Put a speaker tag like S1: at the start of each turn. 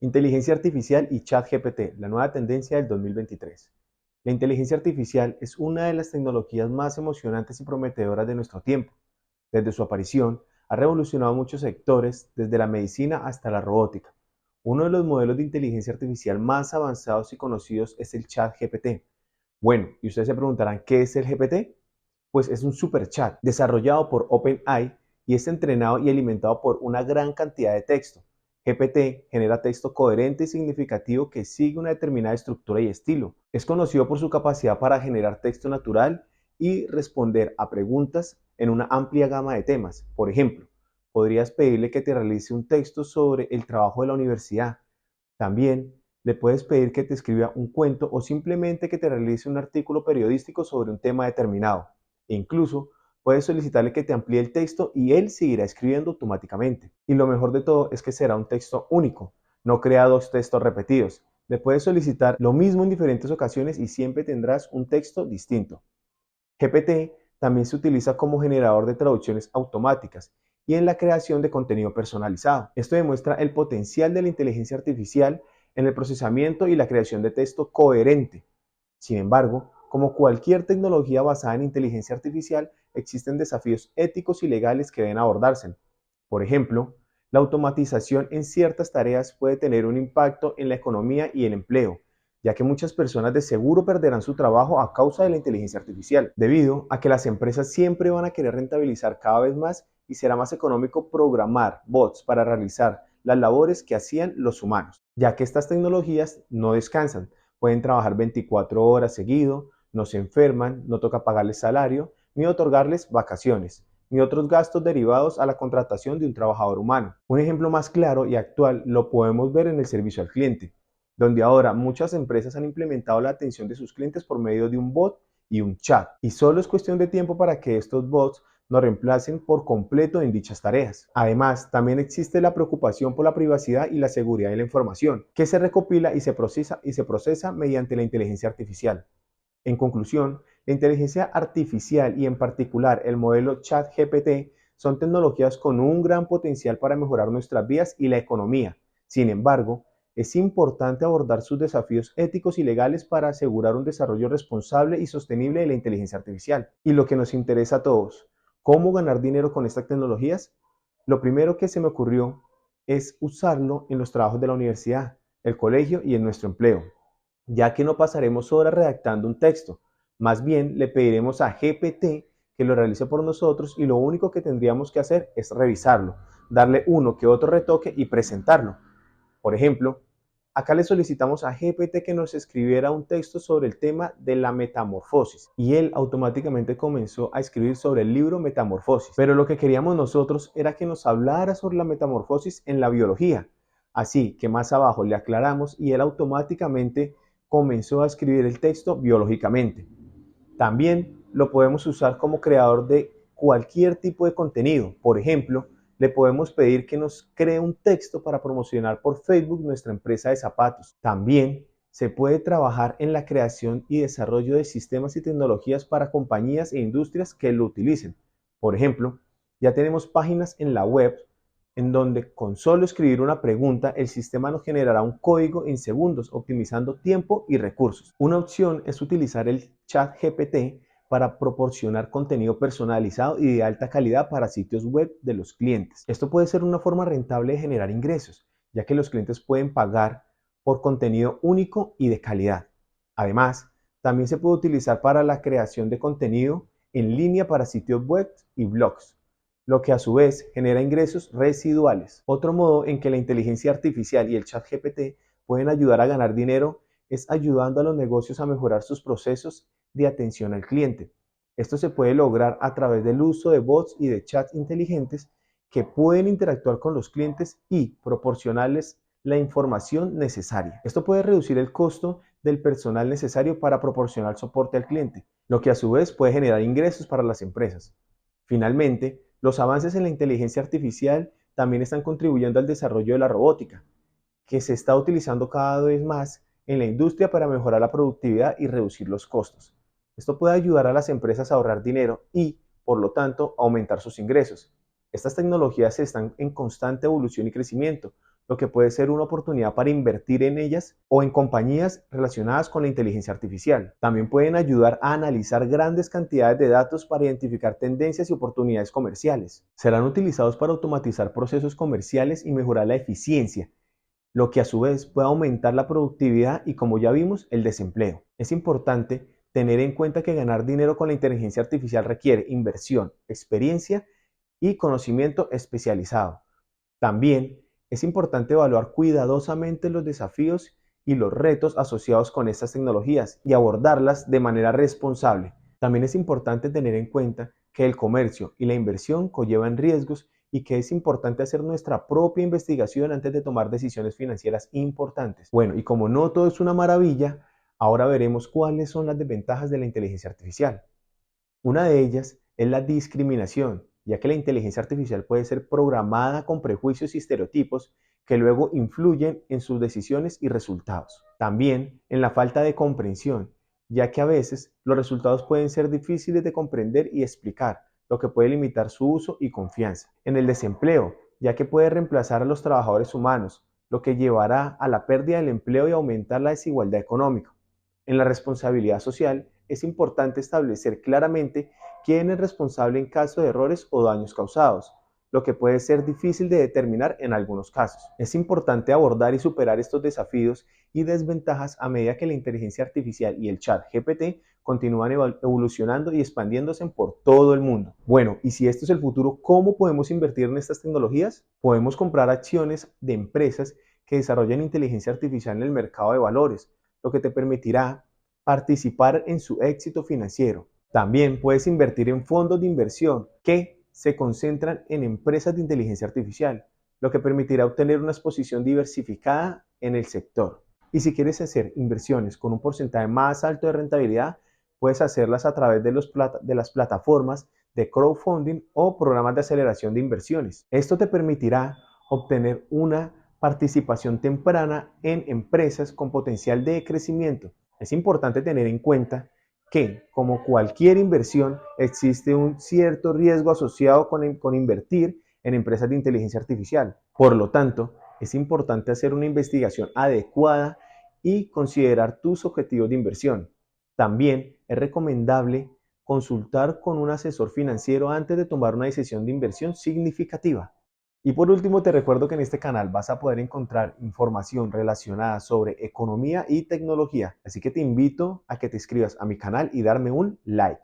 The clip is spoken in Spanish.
S1: Inteligencia artificial y ChatGPT, la nueva tendencia del 2023. La inteligencia artificial es una de las tecnologías más emocionantes y prometedoras de nuestro tiempo. Desde su aparición, ha revolucionado muchos sectores, desde la medicina hasta la robótica. Uno de los modelos de inteligencia artificial más avanzados y conocidos es el ChatGPT. Bueno, y ustedes se preguntarán, ¿qué es el GPT? Pues es un super chat desarrollado por OpenAI y es entrenado y alimentado por una gran cantidad de texto. GPT genera texto coherente y significativo que sigue una determinada estructura y estilo. Es conocido por su capacidad para generar texto natural y responder a preguntas en una amplia gama de temas. Por ejemplo, podrías pedirle que te realice un texto sobre el trabajo de la universidad. También le puedes pedir que te escriba un cuento o simplemente que te realice un artículo periodístico sobre un tema determinado. E incluso puedes solicitarle que te amplíe el texto y él seguirá escribiendo automáticamente. Y lo mejor de todo es que será un texto único, no crea dos textos repetidos. Le puedes solicitar lo mismo en diferentes ocasiones y siempre tendrás un texto distinto. GPT también se utiliza como generador de traducciones automáticas y en la creación de contenido personalizado. Esto demuestra el potencial de la inteligencia artificial en el procesamiento y la creación de texto coherente. Sin embargo, como cualquier tecnología basada en inteligencia artificial, existen desafíos éticos y legales que deben abordarse. Por ejemplo, la automatización en ciertas tareas puede tener un impacto en la economía y el empleo, ya que muchas personas de seguro perderán su trabajo a causa de la inteligencia artificial, debido a que las empresas siempre van a querer rentabilizar cada vez más y será más económico programar bots para realizar las labores que hacían los humanos, ya que estas tecnologías no descansan, pueden trabajar 24 horas seguido, no se enferman, no toca pagarles salario, ni otorgarles vacaciones, ni otros gastos derivados a la contratación de un trabajador humano. Un ejemplo más claro y actual lo podemos ver en el servicio al cliente, donde ahora muchas empresas han implementado la atención de sus clientes por medio de un bot y un chat. Y solo es cuestión de tiempo para que estos bots nos reemplacen por completo en dichas tareas. Además, también existe la preocupación por la privacidad y la seguridad de la información, que se recopila y se procesa mediante la inteligencia artificial. En conclusión, la inteligencia artificial y en particular el modelo ChatGPT son tecnologías con un gran potencial para mejorar nuestras vidas y la economía. Sin embargo, es importante abordar sus desafíos éticos y legales para asegurar un desarrollo responsable y sostenible de la inteligencia artificial. Y lo que nos interesa a todos, ¿cómo ganar dinero con estas tecnologías? Lo primero que se me ocurrió es usarlo en los trabajos de la universidad, el colegio y en nuestro empleo, ya que no pasaremos horas redactando un texto, más bien le pediremos a GPT que lo realice por nosotros y lo único que tendríamos que hacer es revisarlo, darle uno que otro retoque y presentarlo. Por ejemplo, acá le solicitamos a GPT que nos escribiera un texto sobre el tema de la metamorfosis y él automáticamente comenzó a escribir sobre el libro Metamorfosis. Pero lo que queríamos nosotros era que nos hablara sobre la metamorfosis en la biología. Así que más abajo le aclaramos y él automáticamente comenzó a escribir el texto biológicamente. También lo podemos usar como creador de cualquier tipo de contenido. Por ejemplo, le podemos pedir que nos cree un texto para promocionar por Facebook nuestra empresa de zapatos. También se puede trabajar en la creación y desarrollo de sistemas y tecnologías para compañías e industrias que lo utilicen. Por ejemplo, ya tenemos páginas en la web en donde con solo escribir una pregunta el sistema nos generará un código en segundos, optimizando tiempo y recursos. Una opción es utilizar el chat GPT para proporcionar contenido personalizado y de alta calidad para sitios web de los clientes. Esto puede ser una forma rentable de generar ingresos, ya que los clientes pueden pagar por contenido único y de calidad. Además, también se puede utilizar para la creación de contenido en línea para sitios web y blogs, lo que a su vez genera ingresos residuales. Otro modo en que la inteligencia artificial y el chat GPT pueden ayudar a ganar dinero es ayudando a los negocios a mejorar sus procesos de atención al cliente. Esto se puede lograr a través del uso de bots y de chats inteligentes que pueden interactuar con los clientes y proporcionarles la información necesaria. Esto puede reducir el costo del personal necesario para proporcionar soporte al cliente, lo que a su vez puede generar ingresos para las empresas. Finalmente, los avances en la inteligencia artificial también están contribuyendo al desarrollo de la robótica, que se está utilizando cada vez más en la industria para mejorar la productividad y reducir los costos. Esto puede ayudar a las empresas a ahorrar dinero y, por lo tanto, aumentar sus ingresos. Estas tecnologías están en constante evolución y crecimiento, lo que puede ser una oportunidad para invertir en ellas o en compañías relacionadas con la inteligencia artificial. También pueden ayudar a analizar grandes cantidades de datos para identificar tendencias y oportunidades comerciales. Serán utilizados para automatizar procesos comerciales y mejorar la eficiencia, lo que a su vez puede aumentar la productividad y, como ya vimos, el desempleo. Es importante tener en cuenta que ganar dinero con la inteligencia artificial requiere inversión, experiencia y conocimiento especializado. También es importante evaluar cuidadosamente los desafíos y los retos asociados con estas tecnologías y abordarlas de manera responsable. También es importante tener en cuenta que el comercio y la inversión conllevan riesgos y que es importante hacer nuestra propia investigación antes de tomar decisiones financieras importantes. Bueno, y como no todo es una maravilla, ahora veremos cuáles son las desventajas de la inteligencia artificial. Una de ellas es la discriminación, ya que la inteligencia artificial puede ser programada con prejuicios y estereotipos que luego influyen en sus decisiones y resultados. También en la falta de comprensión, ya que a veces los resultados pueden ser difíciles de comprender y explicar, lo que puede limitar su uso y confianza. En el desempleo, ya que puede reemplazar a los trabajadores humanos, lo que llevará a la pérdida del empleo y aumentar la desigualdad económica. En la responsabilidad social, es importante establecer claramente quién es responsable en caso de errores o daños causados, lo que puede ser difícil de determinar en algunos casos. Es importante abordar y superar estos desafíos y desventajas a medida que la inteligencia artificial y el chat GPT continúan evolucionando y expandiéndose por todo el mundo. Bueno, y si esto es el futuro, ¿cómo podemos invertir en estas tecnologías? Podemos comprar acciones de empresas que desarrollan inteligencia artificial en el mercado de valores, lo que te permitirá participar en su éxito financiero. También puedes invertir en fondos de inversión que se concentran en empresas de inteligencia artificial, lo que permitirá obtener una exposición diversificada en el sector. Y si quieres hacer inversiones con un porcentaje más alto de rentabilidad, puedes hacerlas a través de las plataformas de crowdfunding o programas de aceleración de inversiones. Esto te permitirá obtener una participación temprana en empresas con potencial de crecimiento. Es importante tener en cuenta que, como cualquier inversión, existe un cierto riesgo asociado con invertir en empresas de inteligencia artificial. Por lo tanto, es importante hacer una investigación adecuada y considerar tus objetivos de inversión. También es recomendable consultar con un asesor financiero antes de tomar una decisión de inversión significativa. Y por último, te recuerdo que en este canal vas a poder encontrar información relacionada sobre economía y tecnología. Así que te invito a que te inscribas a mi canal y darme un like.